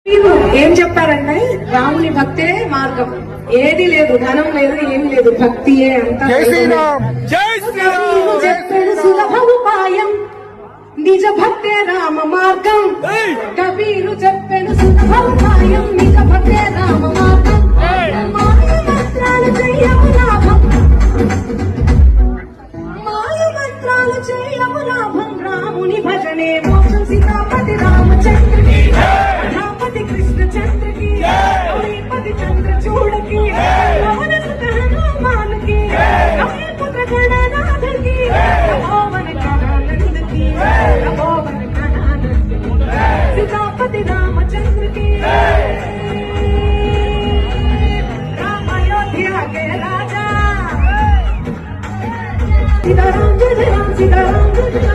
ఏం చెప్పారంటే రాముని భక్తే మార్గం, ఏది లేదు, ధనం లేదు, ఏమి లేదు, భక్తియే అంతా. చెప్పాడు సులభ ఉపాయం, నిజ భక్తే రామ మార్గం. కబీరు చెప్పాడు సులభ ఉపాయం, నిజ భక్తే రామ మార్గం. మాయ మంత్రాలు చెయ్యము లాభం, మాయ మంత్రాలు చెయ్యము లాభం. రాముని భజనే మోక్షం. సీతాపతి రామచంద్రుడి, రాపతి కృష్ణచంద్రకి, శ్రీపతి చంద్రచూడకి, పవనసుత హనుమానుకి, పుత్ర గణనాథకి, పవన గణానందకి, పవన గణానందకి, సీతాపతి రామచంద్రకి. రామయోధ్య के राजा, सीताराम जय राम, सीताराम जय राम.